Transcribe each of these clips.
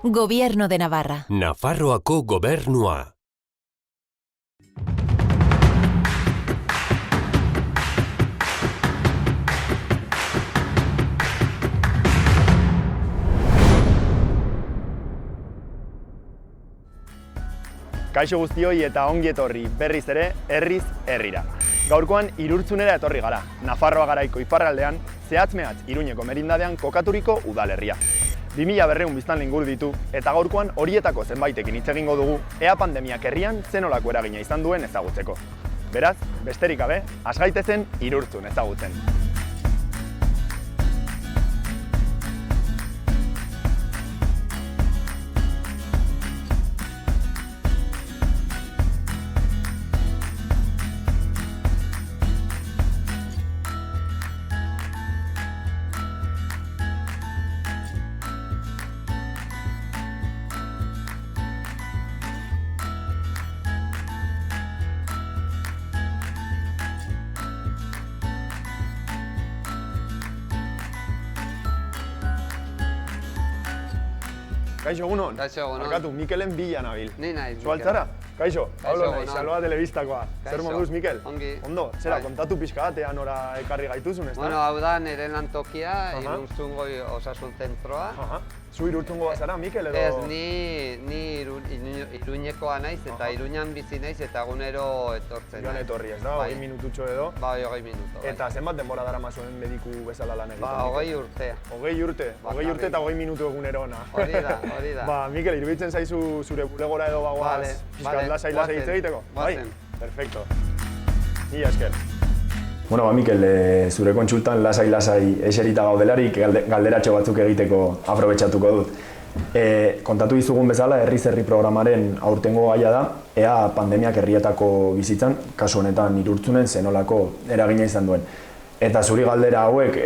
Gobierno de Navarra. Nafarroako gobernua. Kaixo guztioi eta ongi etorri berriz ere herriz herrira. Gaurkoan Irurtzunera etorri gara, Nafarroa garaiko iparraldean, zehatz-mehatz Iruñeko merindadean kokaturiko udalerria. 2200 biztanle inguru ditu eta gaurkoan horietako zenbaitekin hitz egingo dugu ea pandemiak herrian zenolako eragina izan duen ezagutzeko. Beraz, besterik gabe, has gaitezen Irurtzun ezagutzen. Kaixo, egunon? Kaixo, egunon. Barkatu, Mikelen bila nabil. Ni naiz, Zu altzara? Kaixo, Pablo naiz, egunon. Saloa telebistakoa. Zer moduz, Mikel? Ongi. Ondo, zera, Bai. kontatu pixka batea nora ekarri gaituzun, ezta? Bueno, hau da nire lantokia, Aha. Irurtzungo osasun zentroa. Aha. Zu Irurtzungo bazara, Mikel, edo? Ez, ni Iruñekoa naiz eta Aha. Iruñan bizi naiz eta egunero etortzen. Joan etorri, ez da? Bai. 20 minututxo edo? Bai, 20 minutu. Bai. Eta zenbat denbora dara mazuen mediku bezala lan egiten? Ba, Mikel? 20 urte. 20 urte? 20 urte eta 20 minutu egunero ona. Hori da, hori da. Ba, Mikel, iruditzen zaizu zure bulegora edo bagoaz Vale, pixkat vale, lasai goazen, hitz egiteko? goazen. Bai? Perfecto. Mila esker. Bueno, ba, Mikel, zure kontsultan lasai eserita gaudelarik galderatxo batzuk egiteko aprobetxatuko dut. Kontatu dizugun bezala, herri programaren aurtengo gaia da, ea pandemiak herrietako bizitzan, kasu honetan Irurtzunen zenolako eragina izan duen. Eta zuri galdera hauek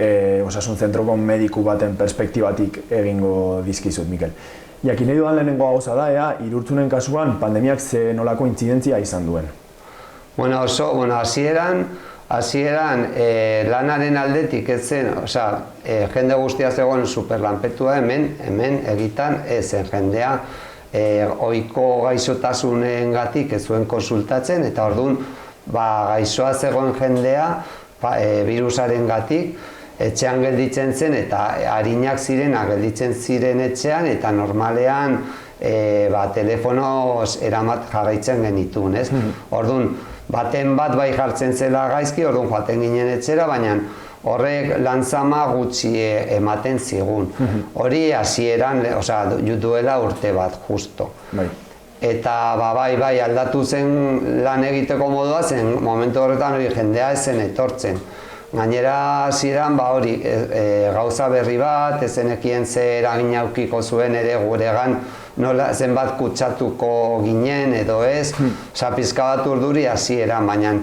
osasun zentroko mediku baten perspektibatik egingo dizkizut, Mikel. Jakin nahi dudan lehenengo gauza da, ea Irurtzunen kasuan pandemiak zenolako intzidentzia izan duen. Bueno, hasieran lanaren aldetik ez zen, jende guztia zegoen superlanpetua hemen egitan zen jendea ohiko gaixotasunengatik ez zuen konsultatzen eta orduan gaixoa zegoen jendea virusarengatik etxean gelditzen zen eta arinak zirenak gelditzen ziren etxean eta normalean telefonoz eramat jarraitzen genituen, ez? Orduan, baten bat bai jartzen zela gaizki, orduan joaten ginen etxera, baina horrek lanzama gutxi ematen zigun. Hori hasieran, duela urte bat, justo. Eta bai aldatu zen lan egiteko modua zen, momentu horretan hori jendea ez zen etortzen. Gainera hasieran gauza berri bat, ezenekien ze eragina aukiko zuen ere guregan nola zenbat kutsatuko ginen edo ez, pizka bat urduri hasieran, baina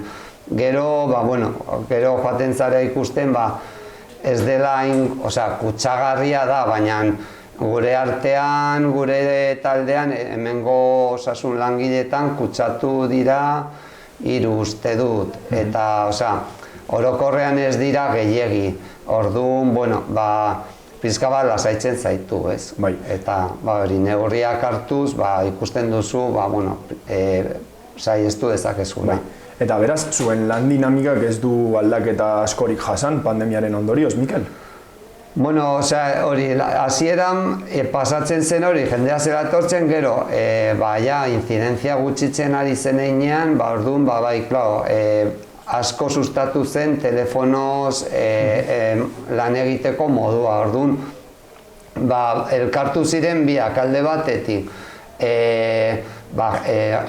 gero joaten zara ikusten ez dela kutsagarria da, baina gure artean, gure taldean, hemengo osasun langileetan kutsatu dira 3 uste dut, eta orokorrean ez dira gehiegi, orduan, pizka bat lasaitzen zaitu, ez? Eta neurriak hartuz, ikusten duzu, saiestu dezakezu. Eta beraz, zuen lan dinamikak ez du aldaketa askorik jasan pandemiaren ondorioz, Mikel? Bueno, hori, hasieran pasatzen zen hori, jendea zela etortzen gero, inzidentzia gutxitzen ari zen einean, orduan, asko sustatu zen telefonoz lan egiteko modua, orduan, elkartu ziren biak alde batetik,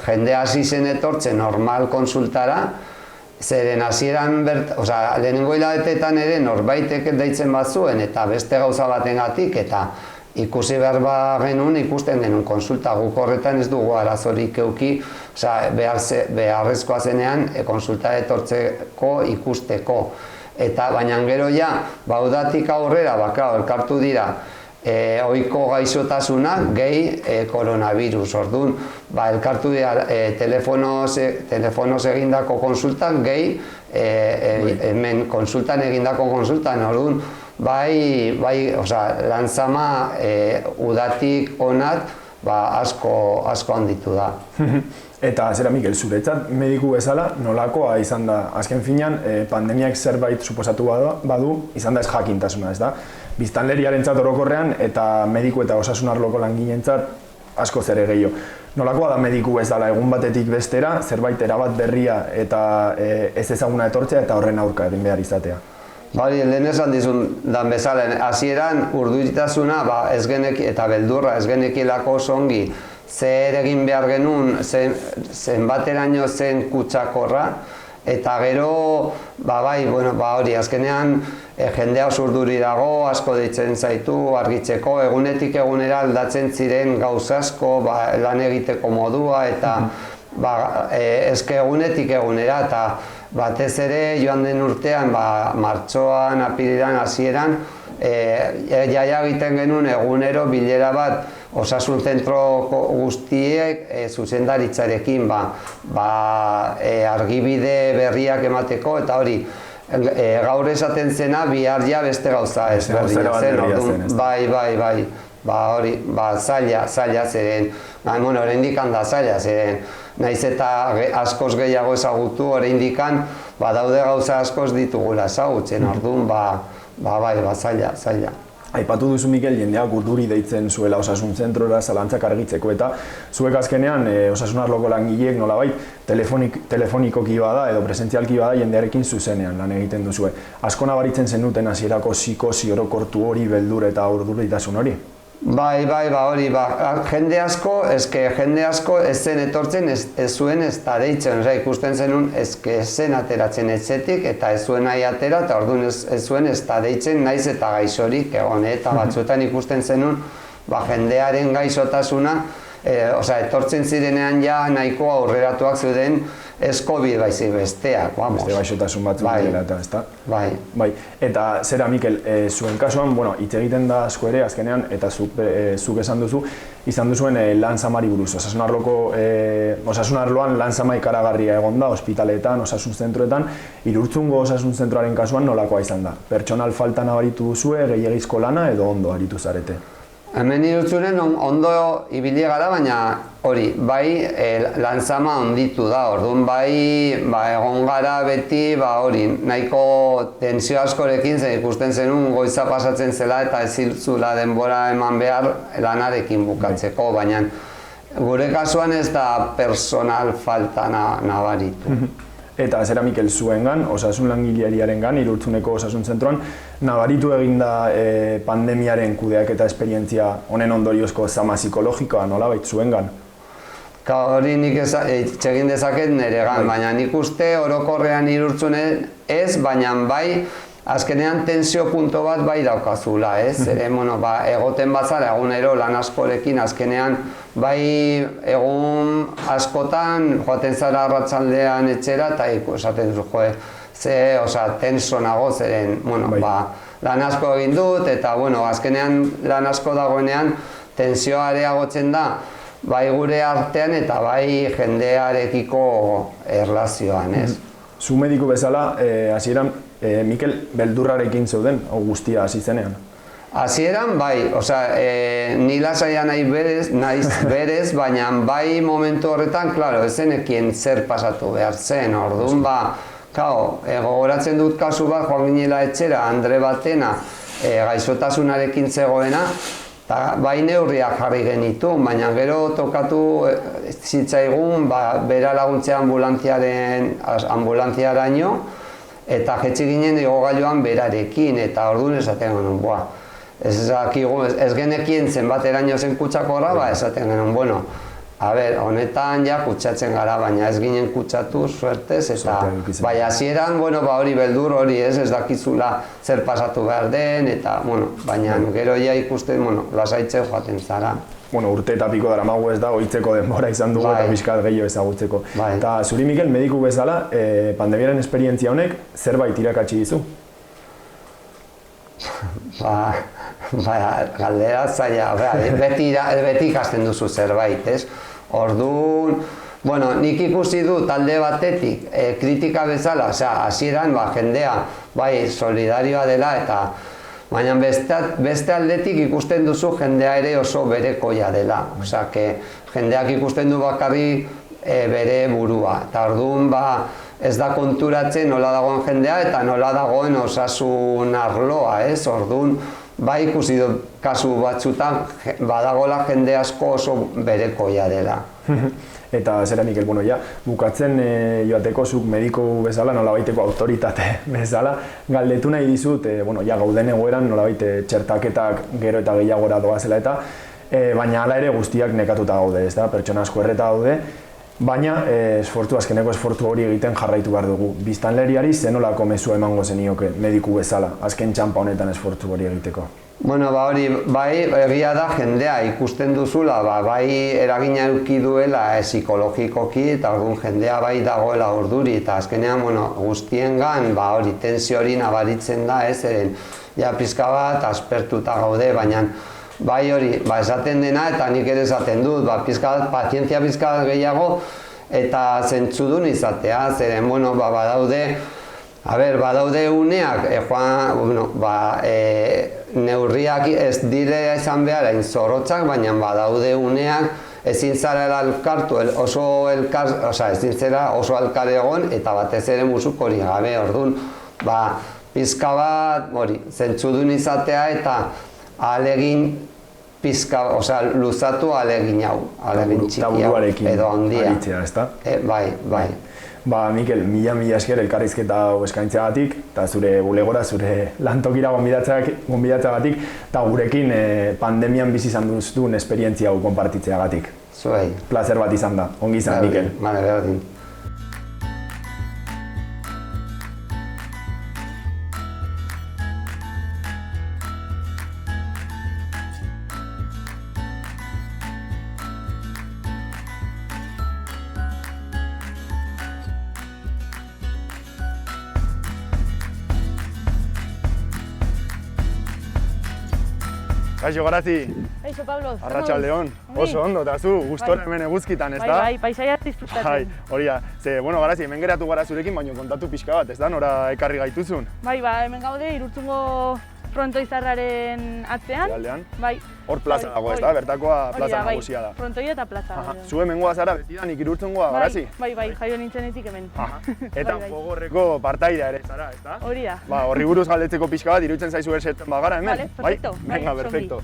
jende hasi zen etortzen normal konsultara, zeren hasieran, lehenengo hilabeteetan ere norbaitek deitzen bazuen eta beste gauza batengatik eta ikusi behar genuen ikusten genuen konsulta, guk horretan ez dugu arazorik euki, beharrezkoa zenean konsulta etortzeko ikusteko. Eta baina gero udatik aurrera, elkartu dira ohiko gaixotasunak gehi koronavirus. Orduan, elkartu dira telefonoz egindako konsultan gehi hemen konsultan egindako konsultan. Orduan, lanzama udatik onat asko handitu da. Eta zera, Mikel, zuretzat mediku bezala nolakoa izan da? Azken finean, pandemiak zerbait suposatu badu, izan da ez jakintasuna, ez da? Biztanleriarentzat orokorrean eta mediku eta osasun arloko langilentzat asko zer gehiago. Nolakoa da mediku bezala egun batetik bestera, zerbait erabat berria eta ez ezaguna etortzea eta horren aurka egin behar izatea? Bari, lehen esan dizun dan bezala, hasieran urduritasuna eta beldurra ez genekilako oso ongi zer egin behar genuen, zenbateraino zen kutsakorra, eta gero, hori, azkenean jendea oso urduri dago, asko deitzen zaitu, argitzeko, egunetik egunera aldatzen ziren gauza asko, lan egiteko modua, eta eske egunetik egunera, eta batez ere joan den urtean, martxoan, apirilean, hasieran, jaia egiten genuen egunero bilera bat osasun zentro guztiek zuzendaritzarekin argibide berriak emateko, eta hori gaur esaten zena bihar ja beste gauza ezberdina zen. Hori, zaila zeren, oraindik handa zaila zeren, naiz eta askoz gehiago ezagutu, oraindik daude gauza askoz ditugula ezagutzen, orduan, zaila. Aipatu duzu, Mikel, jendeak urduri deitzen zuela osasun zentrora zalantzak argitzeko, eta zuek azkenean osasun arloko langileek nolabait telefonikoki bada edo presentzialki bada jendearekin zuzenean lan egiten duzue. Asko nabaritzen zenuten hasierako psikosi orokortu hori, beldur eta urduritasun hori? Hori, jende asko ez zen etortzen, ez zuen ez da deitzen, ikusten zenun ez zen ateratzen etxetik eta ez zuen nahi atera, eta orduan ez zuen ez da deitzen naiz eta gaixorik egon, eta batzuetan ikusten zenun jendearen gaixotasuna, etortzen zirenean ja nahiko aurreratuak zeuden ez COVID baizik besteak, vamos. Beste gaixotasun batzuk dela eta, ezta? Bai. Eta zera, Mikel, zuen kasuan, hitz egiten da asko ere azkenean, eta zuk esan duzu, izan duzuen lan zamari buruz. Osasun arloan lan zama ikaragarria egon da, ospitaleetan, osasun zentroetan, Irurtzungo osasun zentroaren kasuan nolakoa izan da? Pertsonal falta nabaritu duzue, gehiagizko lana edo ondo aritu zarete? Hemen Irurtzunen ondo ibili gara, baina hori, lanzama onditu da, orduan egon gara beti, nahiko tensio askorekin zen ikusten zenun goiza pasatzen zela eta ez zula denbora eman behar lanarekin bukatzeko, baina gure kasuan ez da personal falta nabaritu. Eta zera, Mikel, zuengan, osasun langileariarengan, Irurtzuneko osasun zentroan, nabaritu eginda pandemiaren kudeak eta esperientzia honen ondoriozko zama psikologikoa, nolabait zuengan? Hori nik egin dezaket niregan, baina nik uste orokorrean Irurtzunen ez, baina azkenean tensio punto bat daukazula, ez? Egoten bazara egunero lan askorekin, azkenean egun askotan joaten zara arratsaldean etxera eta esaten zu, tenso nago zeren, lan asko egin dut eta, azkenean lan asko dagoenean tensioa areagotzen da, gure artean eta jendearekiko erlazioan, ez? Zu mediku bezala, hasieran, Mikel, beldurrarekin zeuden, guztia hasi zenean? Hasieran, ni lasaia naiz berez, baina momentu horretan, ez zenekien zer pasatu behar zen, orduan, gogoratzen dut kasu bat, joan ginela etxera, Andre batena, gaixotasunarekin zegoena, eta neurriak jarri genitu, baina gero tokatu zitzaigun, bera laguntzea ambulantziaraino, eta jetzi ginen igogailuan berarekin, eta orduan esaten genuen, ez genekien zenbateraino zen kutsakorra, esaten genuen, honetan ja kutsatzen gara, baina ez ginen kutsatu, suertez, eta hasieran, hori beldur hori ez dakizula zer pasatu behar den, eta, baina gero ja ikusten, lasaitzen joaten zara. Urte eta piko daramagu ez da, ohitzeko denbora izan dugu eta pixkat gehiago ezagutzeko. Eta zuri, Mikel, mediku bezala, pandemiaren esperientzia honek zerbait irakatsi dizu? Galdera zaila, beti ikasten duzu zerbait, ez? Orduan, nik ikusi du talde batetik kritika bezala, hasieran jendea solidarioa dela eta Baina beste aldetik ikusten duzu jendea ere oso berekoia dela. Osea, jendeak ikusten du bakarri bere burua. Eta orduan ez da konturatzen nola dagoen jendea eta nola dagoen osasun arloa, ez? Orduan, ikusi du kasu batzutan badagola jende asko oso berekoia dela. Eta zera, Mikel, bukatzen joateko zuk mediku bezala, nolabaiteko autoritate bezala, galdetu nahi dizut, gauden egoeran nolabait txertaketak gero eta gehiagora doazela eta, baina hala ere guztiak nekatuta gaude, ez da, pertsona asko erreta gaude, baina azkeneko esfortu hori egiten jarraitu behar dugu. Biztanleriari zenolako mezua emango zenioke mediku bezala, azken txanpa honetan esfortu hori egiteko? Bueno, hori, egia da jendea ikusten duzula, bai eragina eduki duela psikologikoki eta orduan jendea bai dagoela urduri eta azkenean, guztiengan hori tensio hori nabaritzen da, eren ja pizka bat aspertuta gaude, baina bai hori, esaten dena eta nik ere esaten dut, pazientzia pizka bat gehiago eta zentzudun izatea, zeren, badaude uneak, neurriak ez dire izan behar hain zorrotzak, baina badaude uneak ezin zara elkartu, ezin zera oso elkar egon eta batez ere musuk hori gabe, orduan, pizka bat, zentzudun izatea eta ahalegin pizka, luzatu ahalegin hau, ahalegin txiki hau, edo handia. Bai. Mikel, mila esker elkarrizketa hau eskaintzeagatik, eta zure bulegora, zure lantokira gonbidatzeagatik, eta gurekin pandemian bizi izan duzun esperientzia hau konpartitzeagatik. Zuei. Plazer bat izan da. Ongi izan, Mikel. Bale, berdin. Kaixo, Garazi. Kaixo, Pablo. Arratsaldeon. Oso ondo, eta zu, gustora hemen eguzkitan, ez da? Bai, paisaia disfrutatzen. Hori da. Garazi, hemen geratu gara zurekin, baina kontatu pixka bat, ez da, nora ekarri gaituzun? Bai, hemen gaude, Irurtzungo frontoizarraren atzean. Aldean? Bai. Hor plaza dago, ez da? Bertakoa plaza nagusia da. Frontoia eta plaza. Zu hemen goa zara, betidanik Irurtzungoa, Garazi? Bai, jaio nintzenetik hemen. Eta gogorreko partaidea ere zara, ez da? Hori da. Horri buruz galdetzeko pixka bat, iruditzen zaizu ersetzen bagara hemen? Vale, perfecto. Venga, perfecto.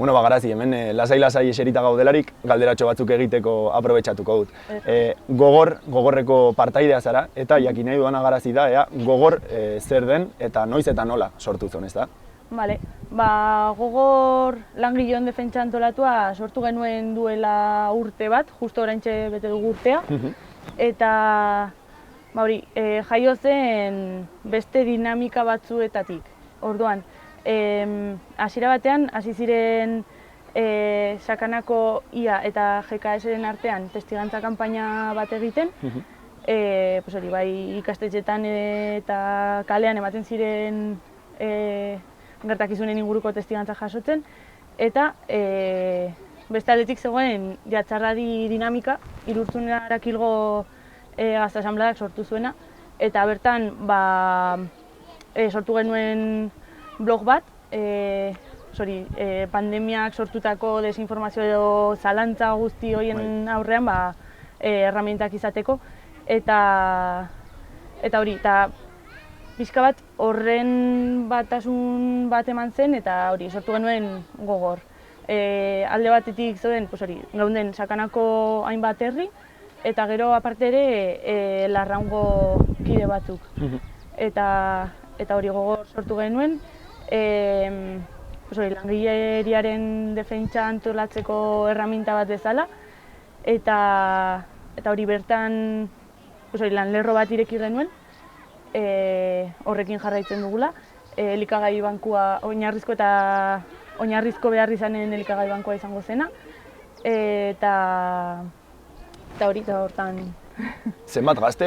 Garazi, hemen lasai eserita gaudelarik galderatxo batzuk egiteko aprobetxatuko dut. Gogorreko partaidea zara, eta jakin nahi duana Garazi da, gogor zer den eta noiz eta nola sortu zuen, ez da? Bale, gogor langileon defentsa antolatua sortu genuen duela urte bat, justo oraintxe bete dugu urtea. Eta jaio zen beste dinamika batzuetatik. Orduan, hasiera batean, hasi ziren Sakanako IA eta GKS-ren artean testigantza kanpaina bat egiten. Bai ikastetxetan eta kalean ematen ziren gertakizunen inguruko testigantza jasotzen. Eta beste aldetik zegoen Jatzarradi dinamika, Irurtzun Arakilgo Gazte Asanbladak sortu zuena. Eta bertan sortu genuen blog bat, pandemiak sortutako desinformazio edo zalantza guzti horien aurrean erramientak izateko. Eta pixka bat horren batasun bat eman zen eta sortu genuen gogor. Alde batetik zeuden, gaunden Sakanako hainbat herri, eta gero aparte ere Larraungo kide batzuk. Eta gogor sortu genuen, langileriaren defentsa antolatzeko erraminta bat bezala, eta bertan lanlerro bat ireki genuen, horrekin jarraitzen dugula, elikagai bankua, oinarrizko behar izanen elikagai bankua izango zena, eta hortan... Zenbat gazte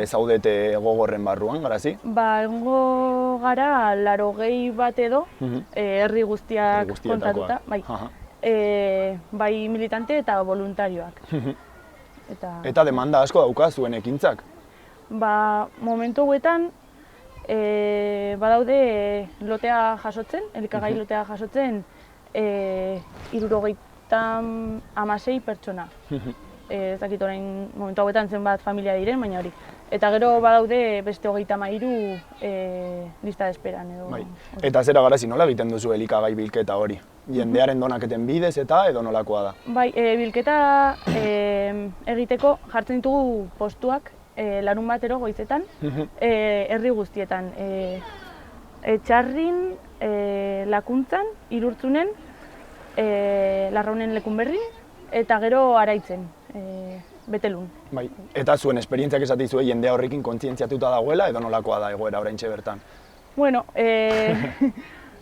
zaudete gogorren barruan, Garazi? Egongo gara 80 bat edo, herri guztiak kontatuta, bai militante eta voluntarioak. Eta demanda asko dauka zuen ekintzak? Momentu hauetan badaude lotea jasotzen, elikagai lotea jasotzen, 76 pertsona. Ez dakit orain momentu hauetan zenbat familia diren, baina hori. Eta gero badaude beste 33 lista de esperan edo. Bai. Eta zera garazi nola egiten duzu elikagai bilketa hori? Jendearen donaketen bidez eta edo nolakoa da? Bai, bilketa egiteko jartzen ditugu postuak larun batero goizetan, herri guztietan. Etxarrin, Lakuntzan, Irurtzunen, Larraunen Lekunberrin, eta gero Araitzen, Betelun. Bai. Eta zuen esperientziak esatizue jendea horrekin kontzientziatuta dagoela edo nolakoa da egoera oraintxe bertan? Bueno,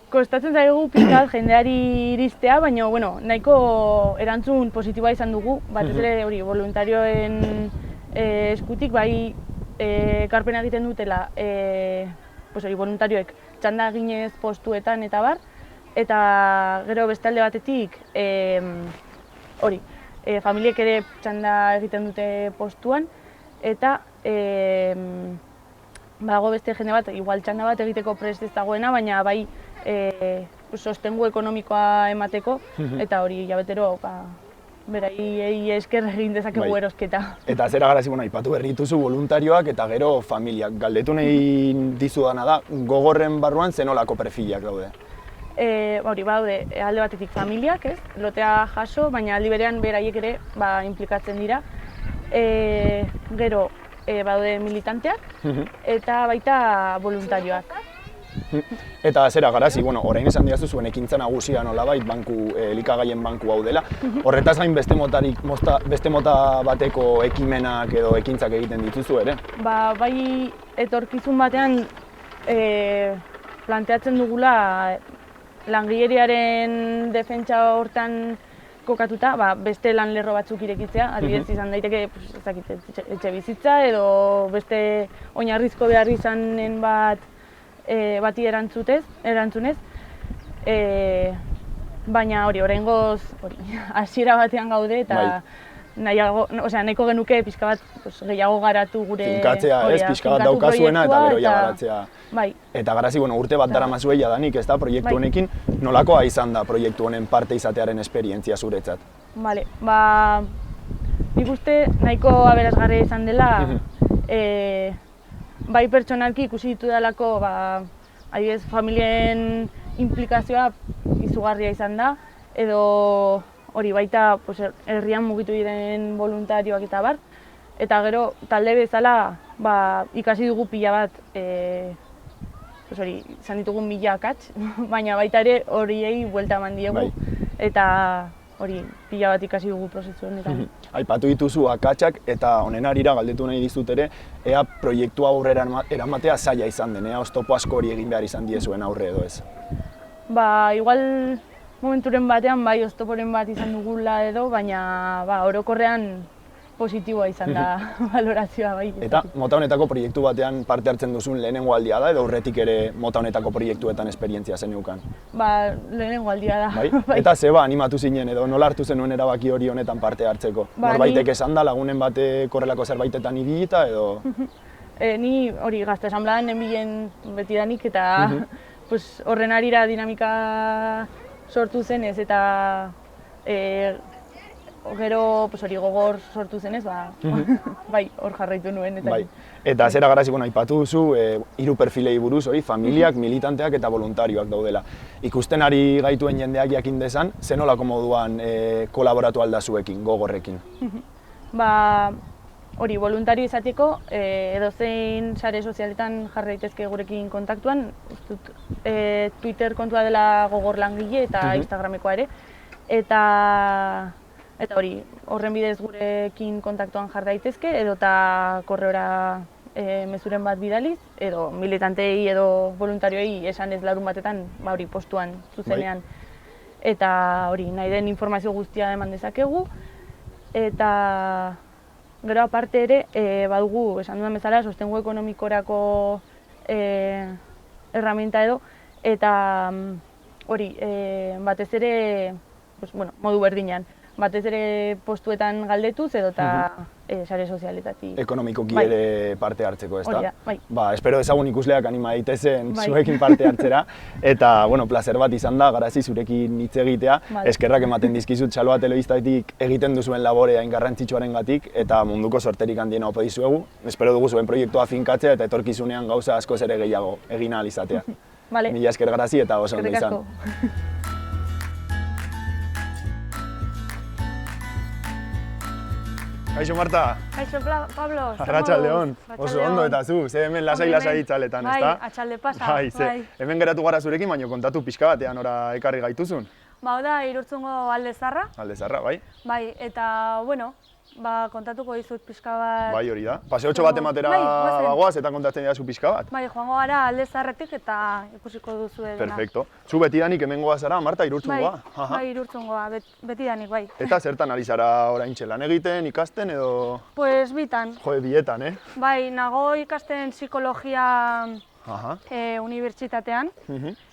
kostatzen zaigu pizkat jendeari iristea, baina nahiko erantzun positiboa izan dugu, batez ere hori voluntarioen eskutik bai ekarpena egiten dutela voluntarioek txanda eginez postuetan eta bar, eta gero beste alde batetik familiek ere txanda egiten dute postuan, eta badago beste jende bat, igual txanda bat egiteko prest ez dagoena, baina bai sostengu ekonomikoa emateko, eta hori jabetero beraiei esker egin dezakegu erosketa. Eta zera garazi, aipatu berri dituzu voluntarioak eta gero familiak. Galdetu nahi dizudana da, gogorren barruan zenolako perfilak daude? Badaude alde batetik familiak, lotea jaso, baina aldi berean beraiek ere inplikatzen dira. Gero badaude militanteak eta baita voluntarioak. Eta zera garazi, orain esan diazu zuen ekintza nagusia nolabait elikagaien banku hau dela. Horretaz gain beste mota bateko ekimenak edo ekintzak egiten dituzu ere? Bai etorkizun batean planteatzen dugula langileriaren defentsa hortan kokatuta, beste lan lerro batzuk irekitzea, adibidez izan daiteke etxe bizitza edo beste oinarrizko behar izanen bati erantzunez, baina oraingoz hasiera batean gaude eta nahiko genuke pixka bat gehiago garatu gure... Finkatzea, pixka bat daukazuena eta gero garatzea. Eta garazi, urte bat daramazue jadanik, ez da, proiektu honekin, nolakoa izan da proiektu honen parte izatearen esperientzia zuretzat? Nik uste nahiko aberasgarria izan dela, bai pertsonalki ikusi ditu dalako, adibidez, familien implikazioa izugarria izan da, edo hori baita herrian mugitu diren voluntarioak eta bar, eta gero talde bezala ikasi dugu pila bat, izan ditugun 1000 akats, baina baita ere horiei buelta eman diegu, eta hori pila bat ikasi dugu prozesu honetan. Aipatu dituzu akatsak eta honen harira galdetu nahi dizut ere, ea proiektua aurrera eramatea zaila izan den, ea oztopo asko hori egin behar izan diezuen aurre edo ez? Igual momenturen batean bai oztoporen bat izan dugula edo, baina orokorrean positiboa izan da valorazioa bai. Eta mota honetako proiektu batean parte hartzen duzun lehenengo aldia da edo aurretik ere mota honetako proiektuetan esperientzia zeneukan? Lehenengo aldia da. Eta zeba animatu zinen edo nola hartu zenuen erabaki hori honetan parte hartzeko? Norbaitek esan da lagunen batek horrelako zerbaitetan ibilita edo? Ni hori gazte esanbladan nenbilen betidanik eta horren harira dinamika sortu zenez eta gero gogor sortu zenez, hor jarraitu nuen. Eta zera garazi, aipatu duzu, 3 perfilei buruz, familiak, militanteak eta voluntarioak daudela. Ikusten ari gaituen jendeak jakin dezan, zenolako moduan kolaboratu aldazuekin, gogorrekin? Hori, voluntario izateko, edozein sare sozialetan jarri daitezke gurekin kontaktuan, Twitter kontua dela gogor langile eta Instagramekoa ere, eta hori, horren bidez gurekin kontaktuan jar daitezke, edota korreora mezuren bat bidaliz, edo militantei edo voluntarioei esan ez larun batetan, hori postuan zuzenean. Eta hori, nahi den informazio guztia eman dezakegu, eta gero aparte ere, badugu, esan dudan bezala, sostengu ekonomikorako erraminta edo, eta hori, batez ere, modu berdinean. batez ere postuetan galdetuz edo eta sare sozialetatik. Ekonomikoki Bai. ere parte hartzeko, ezta? Hori da, bai. Ba, espero ezagun ikusleak anima daitezen Bai. zuekin parte hartzera. Eta, bueno, placer bat izan da, Garazi zurekin hitz egitea. Bai. Eskerrak ematen dizkizut Txaloa Telebistatik egiten duzuen labore hain garrantzitsuarengatik eta munduko sorterik handiena opa dizuegu. Espero dugu zuen proiektua finkatzea eta etorkizunean gauza askoz ere gehiago egin ahal izatea. Vale. Mila esker Garazi eta oso ondo Eskerrik izan. asko. Kaixo Marta, Kaixo, Pablo, Arratsaldeon. Oso ondo eta zu, ze hemen lasai itzaletan, ezta? Bai, atxalde pasa. Bai, ze, hemen geratu gara zurekin, baina kontatu pixka batean ora ekarri gaituzun. Ba, da, Irurtzungo Alde Zarra. Alde Zarra, bai? Bai, eta, bueno, ba, kontatuko dizut pixka bat. Bai, hori da. Paseotxo bat ematera Bai, goazen. bagoaz eta kontatzen didazu pixka bat. Bai, joango gara Alde Zarretik eta ikusiko duzu dena. Perfecto. Zu betidanik hemen goa zara, Marta, Irurtzungoa? Bai, bai, Irurtzungoa, betidanik, bai. Eta zertan ari zara oraintxe lan egiten, ikasten edo... Pues bitan. Jo, bietan, eh? Bai, nago ikasten psikologia Aha. unibertsitatean,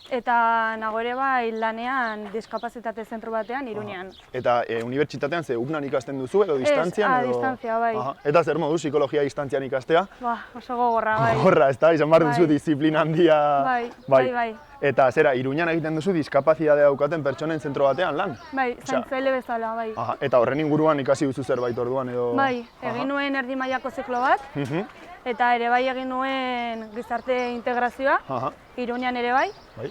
eta nago ere bai lanean diskapazitate zentro batean, Iruñean. Eta unibertsitatean ze UPNan ikasten duzu edo distantzian edo... distantzia, bai. Aha. Eta zer modu psikologia distantzian ikastea? Ba, oso gogorra, bai. Gogorra, ezta? Izan behar duzu Bai. disiplina handia... Bai. Eta zera, Iruñan egiten duzu diskapazitatea daukaten pertsonen zentro batean lan? Bai, zaintzaile bezala, bai. Aha. Eta horren inguruan ikasi duzu zerbait orduan edo... Bai, egin nuen erdi mailako ziklo bat, eta ere bai egin nuen gizarte integrazioa, Aha. Iruñan ere bai. Bai.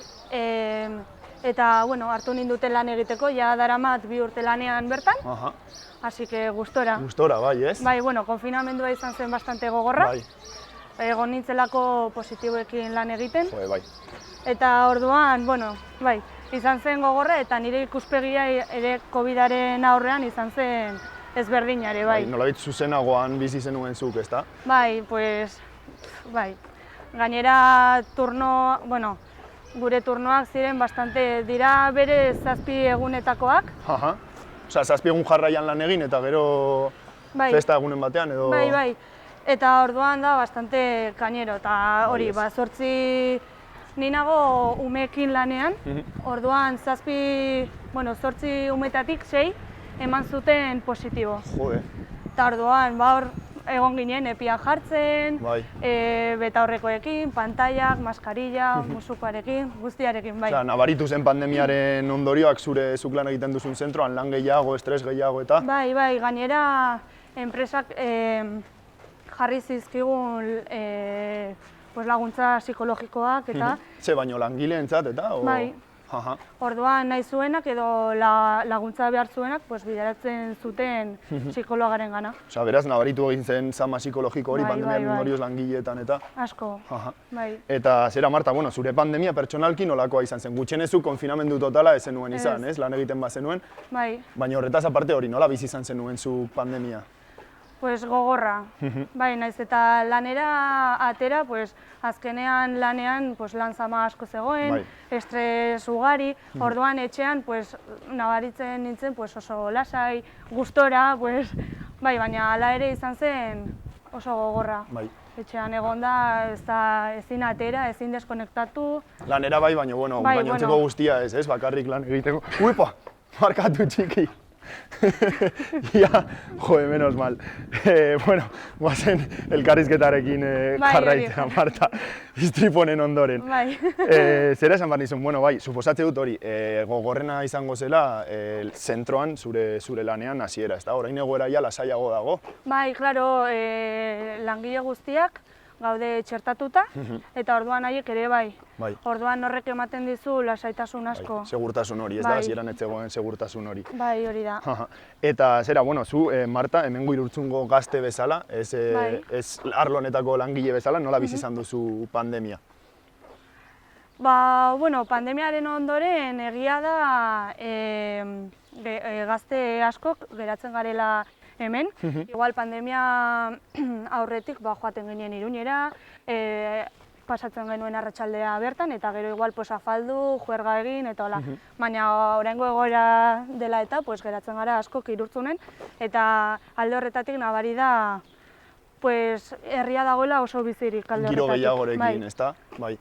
Eta, bueno, hartu ninduten lan egiteko, ja daramat 2 urte lanean bertan, Aha. así que gustora. Gustora, bai, ez? Bai, bueno, konfinamendua izan zen bastante gogorra, Bai. egon nintzelako positiboekin lan egiten, Joe, bai. eta orduan, bueno, bai, izan zen gogorra eta nire ikuspegia ere Covidaren aurrean izan zen ezberdina ere, bai. Nolabait zuzenagoan bizi zenuen zuk, ezta? Bai, pues, bai. Gainera gure turnoak ziren bastante dira bere 7 egunetakoak. Aha. Osa, 7 egun jarraian lan egin eta gero Bai. festa egunen batean edo... Bai. Eta orduan da bastante kainero eta hori, Bai, ez. 8 ni nago umeekin lanean. Orduan 8 umetatik 6 eman zuten positibo. Joe, Eta orduan, hor egon ginen epia jartzen, bai. betaurrekoekin, pantailak, maskarilla, musukoarekin, guztiarekin, bai. Osea, nabaritu zen pandemiaren ondorioak zuk lan egiten duzun zentroan, lan gehiago, estres gehiago eta... Bai, gainera enpresak jarri zizkigun laguntza psikologikoak eta... Ze baino langileentzat eta... Bai. Aha. Orduan nahi zuenak edo laguntza behar zuenak bideratzen zuten psikologaren gana. Osea, beraz, nabaritu egin zen zama psikologiko hori Bai, pandemiaren bai. ondorioz langileetan eta... Asko, Aha. bai. Eta zera, Marta, zure pandemia pertsonalki nolakoa izan zen? Gutxenezu konfinamendu totala ez zenuen izan, ez? Lan egiten bazenuen, Bai, baina horretaz aparte hori, nola bizi izan zenuen zu pandemia? pues gogorra. Bai, naiz eta lanera atera, pues azkenean lanean lan zama asko zegoen, Bai. estres ugari, orduan etxean nabaritzen nintzen oso lasai, gustora, bai, baina hala ere izan zen oso gogorra. Bai. Etxean egonda, ezin atera, ezin deskonektatu. Lanera bai, baina, Bai, gainontzeko guztia ez, bakarrik lan egiteko. Uipa, markatu txiki. Ja, joe, menos mal. Guazen elkarrizketarekin jarraitzea, hori. Marta, istriponen ondoren. Bai. Zera esan behar nizun, bai, suposatze dut hori, gogorrena izango zela zentroan zure lanean hasiera, ez da? Orain egoera ja lasaiago dago. Bai, klaro, langile guztiak gaude txertatuta, eta orduan haiek ere bai. Bai. Orduan horrek ematen dizu lasaitasun asko. Bai, segurtasun hori, ez da? Bai. Hasieran ez zegoen segurtasun hori. Bai, hori da. Eta zera, zu, Marta, hemengo Irurtzungo gazte bezala, Bai. ez arlo honetako langile bezala, nola bizi izan duzu pandemia? Ba, pandemiaren ondoren egia da gazte askok geratzen garela hemen. Igual pandemia aurretik joaten ginen Iruñera, pasatzen genuen arratsaldea bertan, eta gero igual afaldu, juerga egin, eta hola. Baina oraingo egoera dela eta geratzen gara askok Irurtzunen, eta alde horretatik nabari da pues herria dagoela oso bizirik alde Giro horretatik. gehiagorekin, ezta? Bai.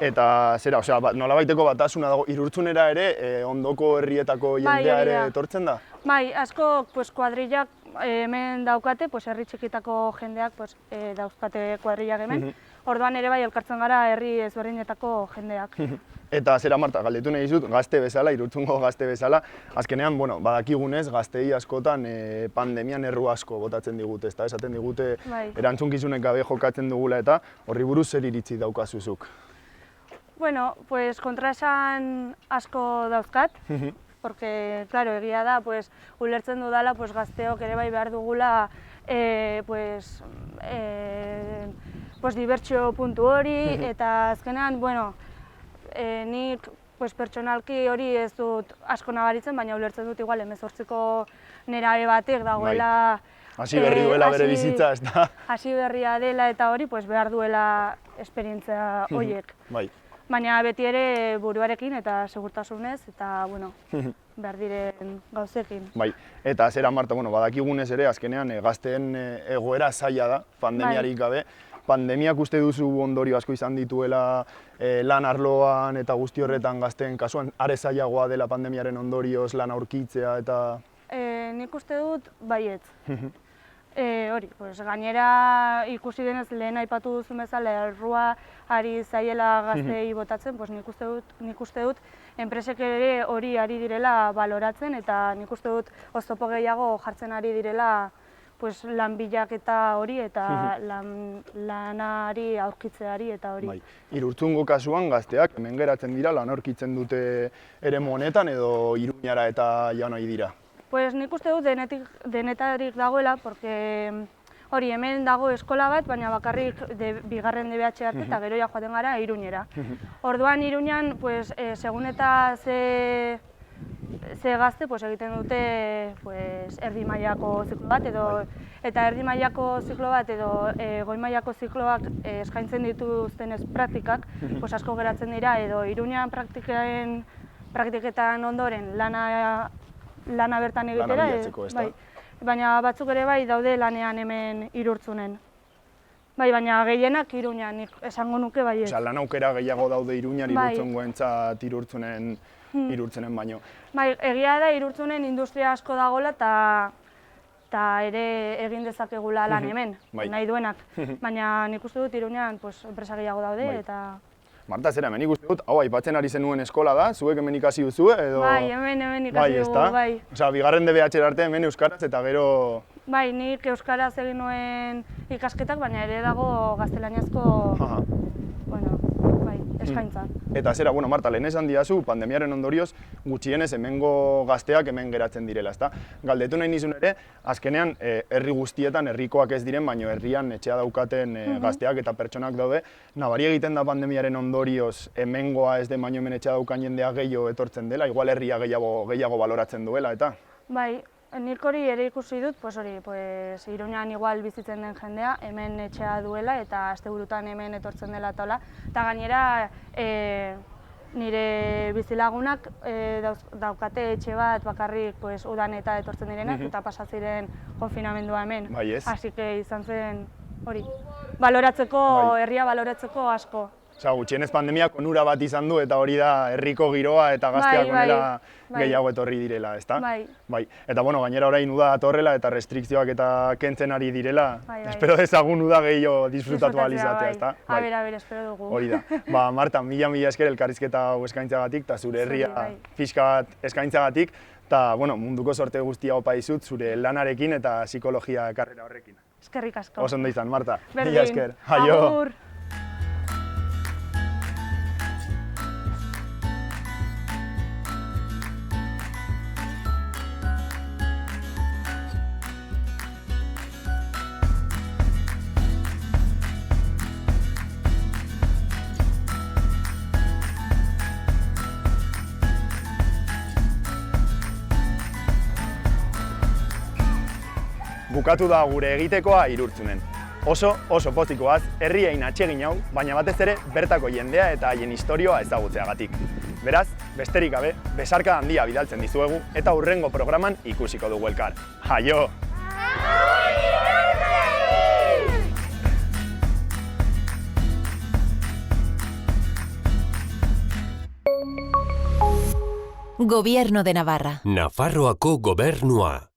Eta zera, osea, nolabaiteko batasuna dago, Irurtzunera ere ondoko herrietako jendea hori ere da. etortzen da? Bai, asko pues, kuadrillak hemen daukate, pues, herri txikitako jendeak pues, dauzkate kuadrillak hemen. Orduan ere bai elkartzen gara herri ezberdinetako jendeak. Eta zera, Marta, galdetu nahi dizut, gazte bezala, Irurtzungo gazte bezala, azkenean, bueno, badakigunez, gaztei askotan pandemian erru asko botatzen digute, ezta? Esaten digute Bai. erantzukizunek gabe jokatzen dugula eta horri buruz zer iritzi daukazuzuk? Bueno, pues kontraesan asko dauzkat, porque, claro, egia da, pues, ulertzen dudala, pues, gazteok ere bai behar dugula, pues, dibertsio puntu hori, eta azkenean, bueno, nik pues, pertsonalki hori ez dut asko nabaritzen, baina ulertzen dut igual 18ko nerabe batek dagoela... Hasi berri duela bere bizitza, ez da? Hasi berria dela eta hori pues, behar duela esperientzia horiek. Bai. Baina beti ere buruarekin eta segurtasunez eta bueno, behar diren gauzekin. Bai, eta zera, Marta, bueno, badakigunez ere, azkenean gazteen egoera zaila da, pandemiarik gabe. Pandemiak uste duzu ondorio asko izan dituela lan arloan eta guzti horretan gazteen kasuan, are zailagoa dela pandemiaren ondorioz lan aurkitzea eta... Nik uste dut baietz. Hori, pues, gainera ikusi denez lehen aipatu duzun bezala errua ari zaiela gaztei botatzen, pues, nik uste dut enpresek ere hori ari direla baloratzen eta nik uste dut oztopo gehiago jartzen ari direla pues, lan bilaketa hori eta lanari aurkitzeari eta hori. Bai. Irurtzungo kasuan gazteak hemen geratzen dira lan aurkitzen dute eremu honetan edo Iruñara eta joan nahi dira? Pues nik uste dut denetarik dagoela, porque hori hemen dago eskola bat, baina bakarrik bigarren DBH arte eta gero ja joaten gara Iruñera. Orduan Iruñan, pues, segun eta ze gazte pues, egiten dute pues, erdi mailako ziklo bat eta erdi mailako ziklo bat edo goi mailako zikloak eskaintzen dituztenez praktikak pues, asko geratzen dira edo Iruñan praktiketan ondoren lana bertan egitera. Lana bilatzeko, ez da? Bai. Baina batzuk ere bai daude lanean hemen Irurtzunen. Bai, baina gehienak Iruñan, nik esango nuke bai ez. Osea, lan aukera gehiago daude Iruñan Irurtzungoentzat Irurtzenen baino. Bai, egia da Irurtzunen industria asko dagoela eta ere egin dezakegula lan hemen, nahi duenak. Baina nik uste dut Iruñan pues, enpresa gehiago daude eta... Marta, zera, hemen ikusten dut, hau aipatzen ari zenuen eskola da, zuek hemen ikasi duzu edo... Bai, hemen ikasi dugu, bai. Osea, bigarren DBH arte hemen euskaraz eta gero... Bai, nik euskaraz egin nuen ikasketak, baina ere dago gaztelaniazko, bueno, bai, eskaintza. Eta zera, bueno, Marta, lehen esan didazu, pandemiaren ondorioz, gutxienez hemengo gazteak hemen geratzen direla, ezta? Galdetu nahi nizun ere, azkenean herri guztietan, herrikoak ez diren, baino herrian etxea daukaten gazteak eta pertsonak daude. Nabari egiten da pandemiaren ondorioz, hemengoa ez den baino hemen etxea daukan jendea gehiago etortzen dela, igual herria gehiago baloratzen duela, eta? Bai, nik hori ere ikusi dut, pues Iruñan igual bizitzen den jendea, hemen etxea duela eta asteburutan hemen etortzen dela eta hola. Eta gainera, nire bizilagunak daukate etxe bat bakarrik udan eta etortzen direnak eta pasaziren konfinamendua hemen. Bai ez. Así que izan zen hori, baloratzeko, herria baloratzeko asko. Osea, gutxienez pandemiak onura bat izan du eta hori da herriko giroa eta gazteak onera gehiago etorri direla, ezta? Bai. Eta bueno, gainera orain uda datorrela eta restrikzioak eta kentzen ari direla, espero dezagun uda gehiago disfrutatu ahal izatea, ezta? A ber, espero dugu. Hori da. Ba, Marta, mila esker elkarrizketa hau eskaintzagatik eta zure herria pixka bat eskaintzagatik eta bueno, munduko sorte guztia opa dizut zure lanarekin eta psikologia karrera horrekin. Eskerrik asko. Oso ondo izan, Marta. Berdin. Mila esker. Aio. Agur. Bukatu da gure egitekoa Irurtzunen. Oso pozikoaz, herriein atsegin hau, baina batez ere bertako jendea eta haien istorioa ezagutzeagatik. Beraz, besterik gabe, besarka handia bidaltzen dizuegu eta hurrengo programan ikusiko dugu elkar. Aio! Gobierno de Navarra. Nafarroako Gobernua.